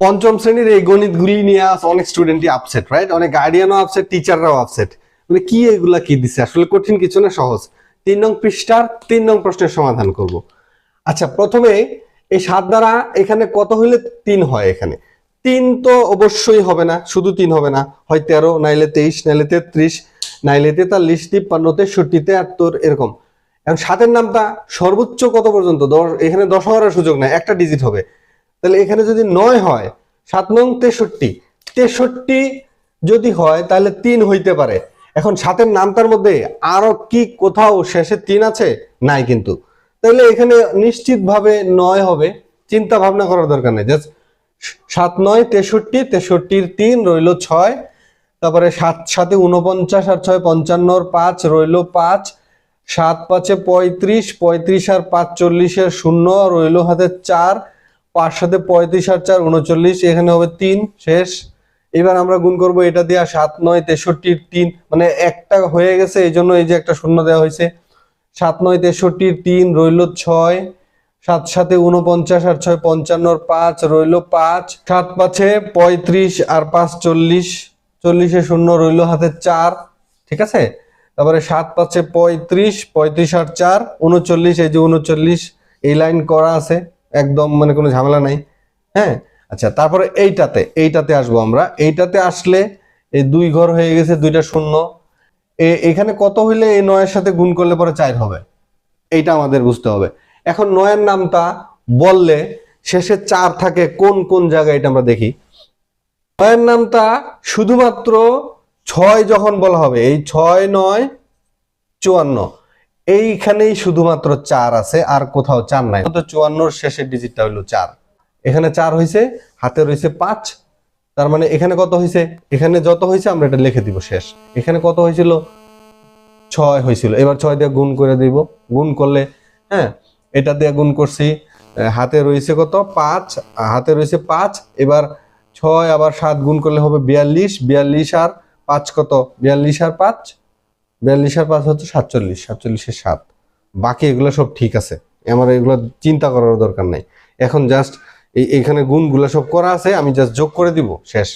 পঞ্চম শ্রেণীর এই গণিতগুলি নিয়ে অনেক স্টুডেন্টই আপসেট, রাইট? অনেক গার্ডিয়ানও আপসেট, টিচাররাও আপসেট। মানে কি এগুলা কি দিচ্ছে? আসলে কঠিন কিছু না, সহজ। 3 নং পৃষ্ঠার 3 নং প্রশ্নের সমাধান করব। আচ্ছা, প্রথমে এই 7 দ্বারা এখানে কত হইলে 3 হয়? এখানে 3 তো অবশ্যই হবে না, শুধু 3 হবে না, হয় 13, নাইলে 23, নাইলে 33, নাইলে 43, 53, 63, 73, এরকম। এখন 7-এর নামটা সর্বোচ্চ কত পর্যন্ত? 10। এখানে 10 হওয়ার সুযোগ নাই, একটা ডিজিট হবে। তাহলে এখানে যদি 9 হয়, 7 নং 63, 63 যদি হয় তাহলে 3 হইতে পারে। এখন 7-এর নামটার মধ্যে আরো কি কোথাও শেষে 3 আছে? নাই কিন্তু। তাহলে এখানে নিশ্চিত ভাবে 9 হবে, চিন্তা ভাবনা করার দরকার নেই। জাস্ট 7 9 63, 63-র 3 রইল 6, তারপরে 7 7 49 আর 6 55, 5 রইল 5, 7 5 35, 35 আর 5 40, 0 রইল হাতে 4, 5 7 35 আর 4 39, এখানে হবে 3, শেষ। এবার আমরা গুণ করব এটা দিয়ে 7 9 63-র 3, মানে একটা হয়ে গেছে, এই জন্য এই যে একটা শূন্য দেওয়া হয়েছে। 7 9 63-র 3 রইল 6, 7 7 49 আর 6 55, 5 রইল 5, 7 5 35 আর 5 40, 40 0 রইল হাতে 4, ঠিক আছে। তারপরে 7 5 35, 35 আর 4 39, এই যে 39 এই লাইন করা আছে একদম, মানে কোনো ঝামেলা নাই। হ্যাঁ, আচ্ছা, তারপরে এইটাতে আসবো আমরা। এইটাতে আসলে এই 2 ঘর হয়ে গেছে, 2টা শূন্য। এখানে কত হইলে এই 9-এর সাথে গুণ করলে পরে 4 হবে, এইটা আমাদের বুঝতে হবে। এখন 9-এর নামটা বললে শেষে 4 থাকে কোন কোন জায়গায়, এটা আমরা দেখি। 9-এর নামটা শুধুমাত্র 6 যখন বলা হবে, এই 6 9 54, এইখানেই শুধুমাত্র 4 আছে, আর কোথাও 4 নাই। তো 54-র শেষের ডিজিটটা হলো 4। এখানে 4 হয়েছে, হাতে রয়েছে 5, তার মানে এখানে কত হয়েছে? এখানে যত হয়েছে আমরা এটা লিখে দিব, শেষ। এখানে কত হয়েছিল? 6 হয়েছিল। এবার 6 দিয়ে গুণ করে দিব, গুণ করলে, হ্যাঁ, এটা দিয়ে গুণ করছি, হাতে রয়েছে কত? 5, হাতে রয়েছে 5। এবার 6 আবার 7 গুণ করলে হবে 42, 42 আর 5 কত? 42 আর 5, 42 আর 5 হচ্ছে 47, 47 এর 7। বাকি এগুলো সব ঠিক আছে, আমার এগুলো চিন্তা করার দরকার নাই। এখন জাস্ট এইখানে গুণগুলো সব করা আছে, আমি জাস্ট যোগ করে দিব, শেষ।